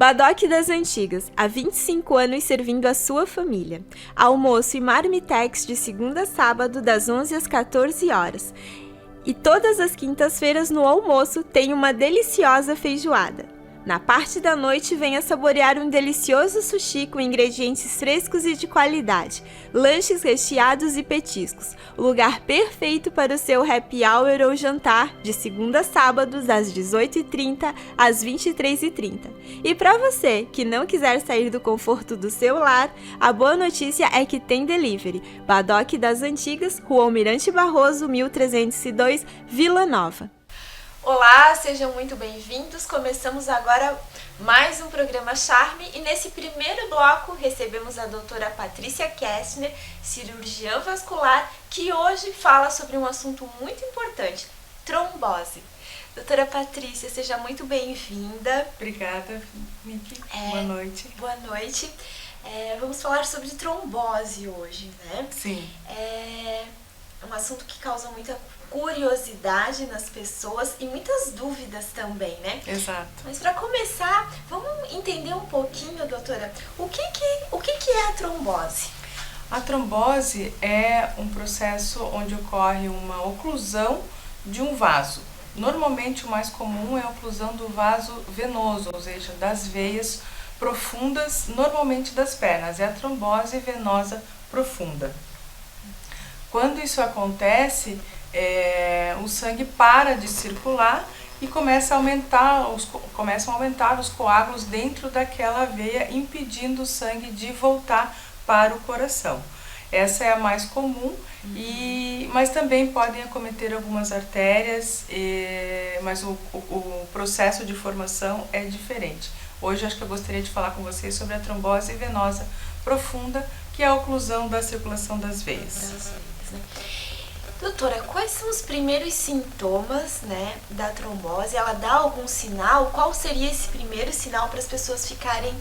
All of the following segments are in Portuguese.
Badoque das Antigas, há 25 anos servindo a sua família. Almoço e marmitex de segunda a sábado, das 11 às 14 horas. E todas as quintas-feiras no almoço tem uma deliciosa feijoada. Na parte da noite, venha saborear um delicioso sushi com ingredientes frescos e de qualidade, lanches recheados e petiscos. O lugar perfeito para o seu happy hour ou jantar, de segunda a sábado, das 18h30 às 23h30. E para você que não quiser sair do conforto do seu lar, a boa notícia é que tem delivery. Badoque das Antigas, Rua Almirante Barroso, 1302, Vila Nova. Olá, sejam muito bem-vindos. Começamos agora mais um programa Charme e nesse primeiro bloco recebemos a doutora Patrícia Kestner, cirurgiã vascular, que hoje fala sobre um assunto muito importante, trombose. Doutora Patrícia, seja muito bem-vinda. Obrigada, Miki. Boa noite. Boa noite. Vamos falar sobre trombose hoje, né? Sim. É um assunto que causa muita curiosidade nas pessoas e muitas dúvidas também, né? Exato. Mas para começar, vamos entender um pouquinho, doutora, o que é a trombose? A trombose é um processo onde ocorre uma oclusão de um vaso. Normalmente o mais comum é a oclusão do vaso venoso, ou seja, das veias profundas, normalmente das pernas. É a trombose venosa profunda. Quando isso acontece, o sangue para de circular e começam a aumentar os coágulos dentro daquela veia, impedindo o sangue de voltar para o coração. Essa é a mais comum, mas também podem acometer algumas artérias, mas o processo de formação é diferente. Hoje acho que eu gostaria de falar com vocês sobre a trombose venosa profunda, que é a oclusão da circulação das veias. Doutora, quais são os primeiros sintomas, né, da trombose? Ela dá algum sinal? Qual seria esse primeiro sinal para as pessoas ficarem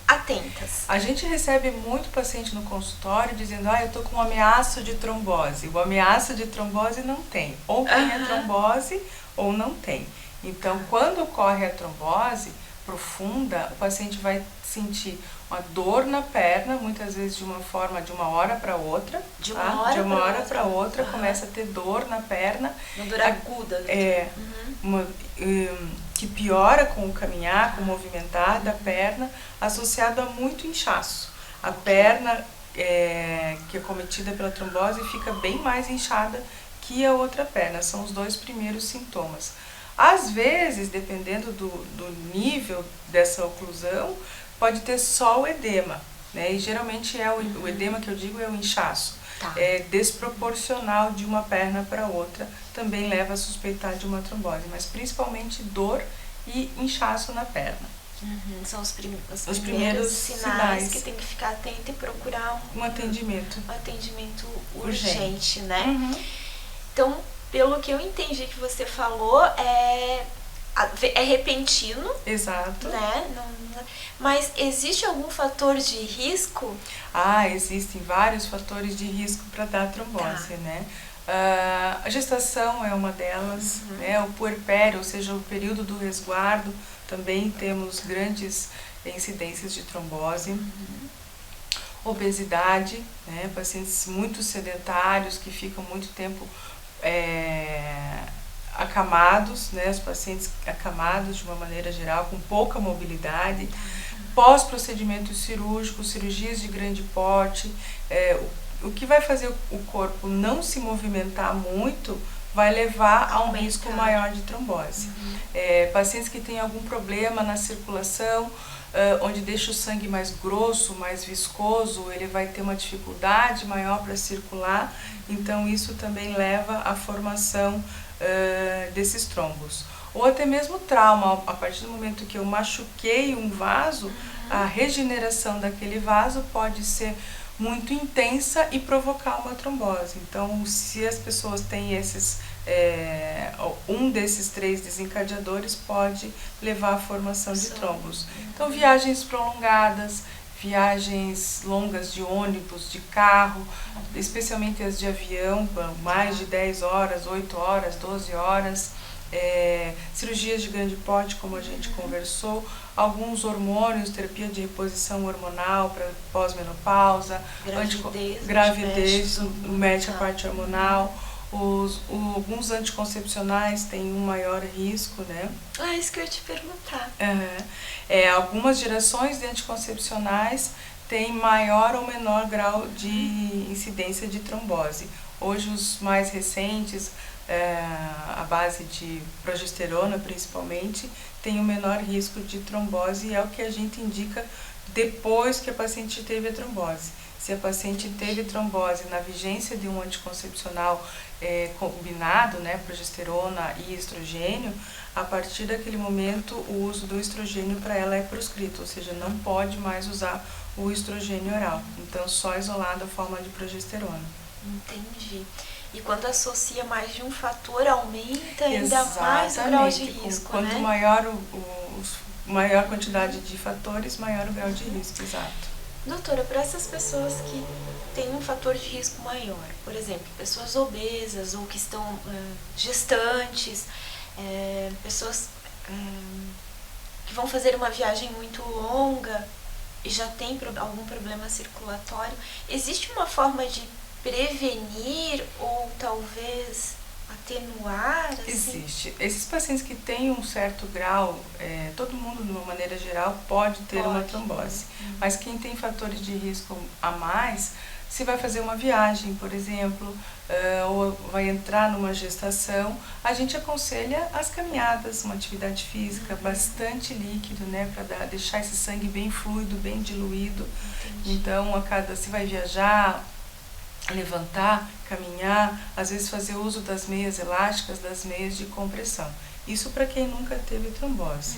atentas? A gente recebe muito paciente no consultório dizendo, eu tô com um ameaço de trombose. O ameaço de trombose não tem. Ou tem a trombose ou não tem. Então, quando ocorre a trombose profunda, o paciente vai sentir uma dor na perna, muitas vezes de uma hora para outra. De uma hora para outra, começa a ter dor na perna. Uma dor aguda. Que piora com o caminhar, com o movimentar da perna, associado a muito inchaço. A perna que é cometida pela trombose fica bem mais inchada que a outra perna. São os dois primeiros sintomas. Às vezes, dependendo do nível dessa oclusão, pode ter só o edema, né? E geralmente o edema que eu digo é o inchaço. Tá. É desproporcional de uma perna para outra, também leva a suspeitar de uma trombose, mas principalmente dor e inchaço na perna. São os primeiros sinais que tem que ficar atento e procurar um atendimento urgente, né? Então, pelo que eu entendi que você falou, é repentino. Exato. Né? Mas existe algum fator de risco? Existem vários fatores de risco para dar trombose, né? A gestação é uma delas, né? O puerpério, ou seja, o período do resguardo, também temos grandes incidências de trombose. Obesidade, né? Pacientes muito sedentários que ficam muito tempo acamados, né? Os pacientes acamados de uma maneira geral, com pouca mobilidade, pós-procedimento cirúrgico, cirurgias de grande porte, o que vai fazer o corpo não se movimentar muito vai levar a um risco maior de trombose. Pacientes que têm algum problema na circulação, onde deixa o sangue mais grosso, mais viscoso, ele vai ter uma dificuldade maior para circular, então isso também leva à formação desses trombos. Ou até mesmo trauma, a partir do momento que eu machuquei um vaso, a regeneração daquele vaso pode ser muito intensa e provocar uma trombose. Então, se as pessoas têm um desses 3 desencadeadores, pode levar à formação de trombos. Então, viagens prolongadas, viagens longas de ônibus, de carro, especialmente as de avião, mais de 10 horas, 8 horas, 12 horas, cirurgias de grande porte, como a gente conversou, alguns hormônios, terapia de reposição hormonal para pós-menopausa, gravidez, mete a parte hormonal, alguns anticoncepcionais têm um maior risco, né? Isso que eu ia te perguntar. Algumas gerações de anticoncepcionais têm maior ou menor grau de incidência de trombose. Hoje os mais recentes, a base de progesterona principalmente, tem o menor risco de trombose e é o que a gente indica depois que a paciente teve a trombose. Se a paciente teve trombose na vigência de um anticoncepcional combinado, né, progesterona e estrogênio, a partir daquele momento o uso do estrogênio para ela é proscrito, ou seja, não pode mais usar o estrogênio oral, então só isolado a forma de progesterona. Entendi. E quando associa mais de um fator, aumenta ainda mais o grau de risco, Quanto maior maior quantidade de fatores, maior o grau de risco, exato. Doutora, para essas pessoas que têm um fator de risco maior, por exemplo, pessoas obesas ou que estão gestantes, pessoas que vão fazer uma viagem muito longa e já tem algum problema circulatório, existe uma forma de prevenir ou talvez atenuar? Assim? Existe. Esses pacientes que têm um certo grau, todo mundo de uma maneira geral pode ter uma trombose, mas quem tem fatores de risco a mais, se vai fazer uma viagem, por exemplo, ou vai entrar numa gestação, a gente aconselha as caminhadas, uma atividade física, bastante líquido, né, para deixar esse sangue bem fluido, bem diluído. Entendi. Então, se vai viajar, levantar, caminhar, às vezes fazer uso das meias elásticas, das meias de compressão. Isso para quem nunca teve trombose.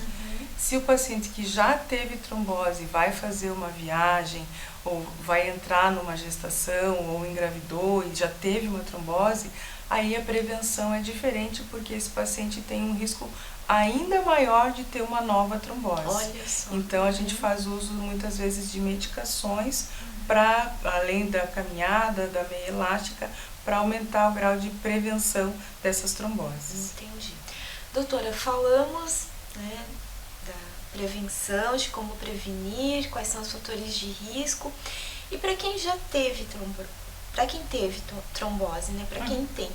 Se o paciente que já teve trombose vai fazer uma viagem, ou vai entrar numa gestação, ou engravidou e já teve uma trombose, aí a prevenção é diferente, porque esse paciente tem um risco ainda maior de ter uma nova trombose. Olha só. Então a gente faz uso muitas vezes de medicações para, além da caminhada, da meia elástica, para aumentar o grau de prevenção dessas tromboses. Entendi. Doutora, falamos, né, da prevenção, de como prevenir, quais são os fatores de risco. E para quem já teve trombose, né, para quem tem,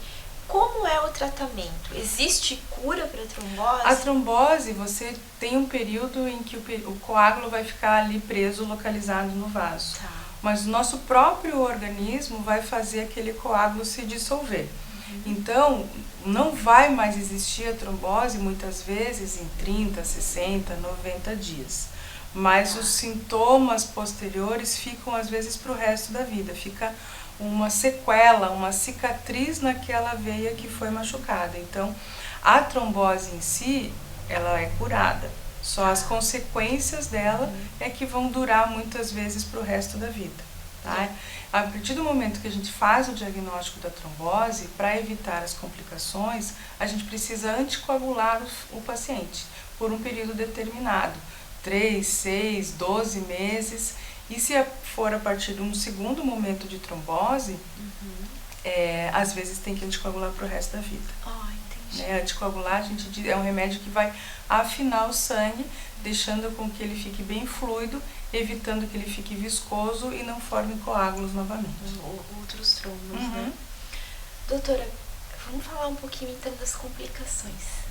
como é o tratamento? Existe cura para trombose? A trombose, você tem um período em que o coágulo vai ficar ali preso, localizado no vaso. Tá. Mas o nosso próprio organismo vai fazer aquele coágulo se dissolver. Então, não vai mais existir a trombose, muitas vezes, em 30, 60, 90 dias. Mas os sintomas posteriores ficam, às vezes, para o resto da vida. Fica uma sequela, uma cicatriz naquela veia que foi machucada. Então, a trombose em si, ela é curada. Só as consequências dela é que vão durar muitas vezes para o resto da vida. Tá? A partir do momento que a gente faz o diagnóstico da trombose, para evitar as complicações, a gente precisa anticoagular o paciente por um período determinado, 3, 6, 12 meses. E se for a partir de um segundo momento de trombose, às vezes tem que anticoagular para o resto da vida. Anticoagular, a gente diz, é um remédio que vai afinar o sangue, deixando com que ele fique bem fluido, evitando que ele fique viscoso e não forme coágulos novamente. Outros trombos, né? Doutora, vamos falar um pouquinho então das complicações.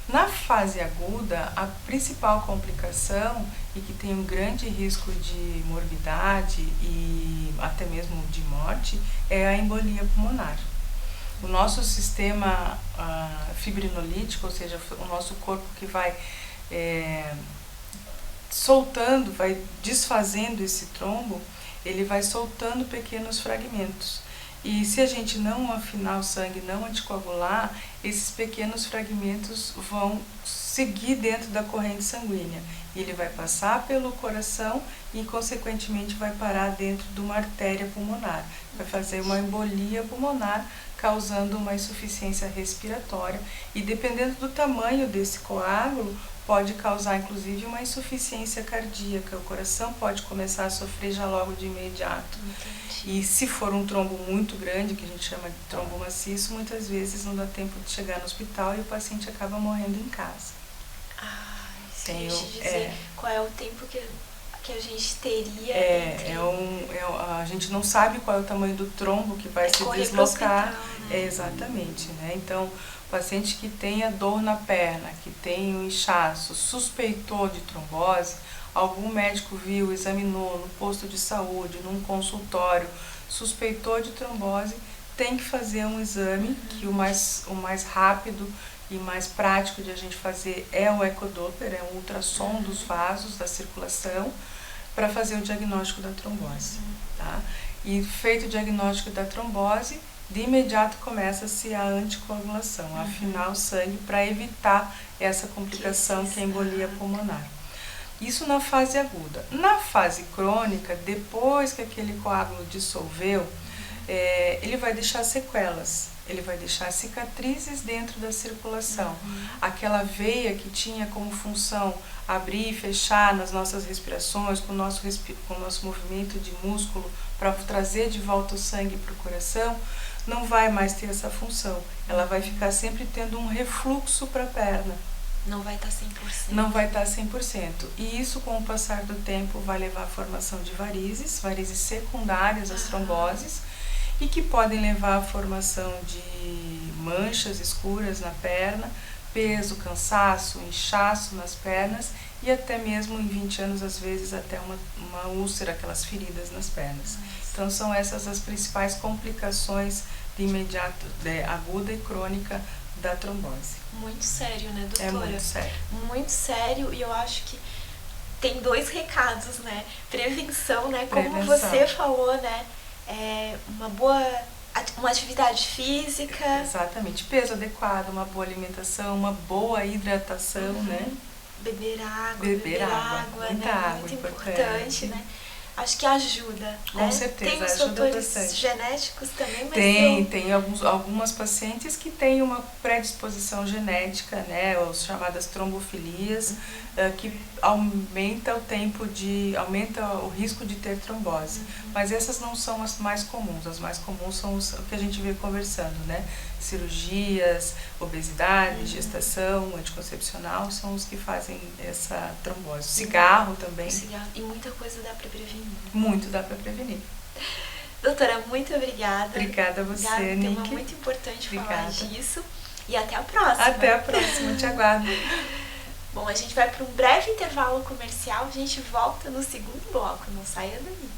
Na fase aguda, a principal complicação, e que tem um grande risco de morbidade e até mesmo de morte, é a embolia pulmonar. O nosso sistema fibrinolítico, ou seja, o nosso corpo que vai soltando, vai desfazendo esse trombo, ele vai soltando pequenos fragmentos. E se a gente não afinar o sangue, não anticoagular, esses pequenos fragmentos vão seguir dentro da corrente sanguínea. E ele vai passar pelo coração e, consequentemente, vai parar dentro de uma artéria pulmonar. Vai fazer uma embolia pulmonar, causando uma insuficiência respiratória. E, dependendo do tamanho desse coágulo, pode causar inclusive uma insuficiência cardíaca, o coração pode começar a sofrer já logo de imediato. Entendi. E se for um trombo muito grande, que a gente chama de trombo maciço, muitas vezes não dá tempo de chegar no hospital e o paciente acaba morrendo em casa. Isso quer dizer qual é o tempo que a gente teria a gente não sabe qual é o tamanho do trombo que vai se deslocar. Hospital, né? Exatamente, né? Então, paciente que tenha dor na perna, que tenha um inchaço, suspeitou de trombose, algum médico viu, examinou no posto de saúde, num consultório, suspeitou de trombose, tem que fazer um exame, que o mais rápido e mais prático de a gente fazer é o ecodoppler, é um ultrassom dos vasos, da circulação, para fazer o diagnóstico da trombose. Tá? E feito o diagnóstico da trombose, de imediato começa-se a anticoagulação, afinar o sangue para evitar essa complicação que é a embolia pulmonar. Isso na fase aguda. Na fase crônica, depois que aquele coágulo dissolveu, ele vai deixar sequelas, ele vai deixar cicatrizes dentro da circulação. Aquela veia que tinha como função abrir e fechar nas nossas respirações, com o nosso movimento de músculo para trazer de volta o sangue para o coração, não vai mais ter essa função. Ela vai ficar sempre tendo um refluxo para a perna. Não vai estar 100%. Não vai estar 100%. E isso, com o passar do tempo, vai levar à formação de varizes secundárias às tromboses, e que podem levar à formação de manchas escuras na perna, peso, cansaço, inchaço nas pernas e até mesmo em 20 anos, às vezes, até uma úlcera, aquelas feridas nas pernas. Então, são essas as principais complicações de imediato, aguda e crônica da trombose. Muito sério, né, doutora? É muito sério. Muito sério, e eu acho que tem 2 recados, né? Prevenção, né? Como você falou, né? Uma atividade física. Exatamente. Peso adequado, uma boa alimentação, uma boa hidratação, né? Beber água, muita né? água, muito importante, né? Acho que ajuda, Com né? certeza, tem os ajuda fatores bastante. genéticos também, mas tem algumas pacientes que têm uma predisposição genética, né, as chamadas trombofilias, que aumenta o risco de ter trombose. Mas essas não são as mais comuns. As mais comuns são o que a gente vê conversando, né? Cirurgias, obesidade, gestação, anticoncepcional são os que fazem essa trombose. Cigarro também. E muita coisa dá para prevenir. Muito dá para prevenir. Doutora, muito obrigada. Obrigada a você, Nick. É um tema Nick. muito importante falar disso. E até a próxima. Até a próxima, te aguardo. Bom, a gente vai para um breve intervalo comercial. A gente volta no segundo bloco. Não saia daí.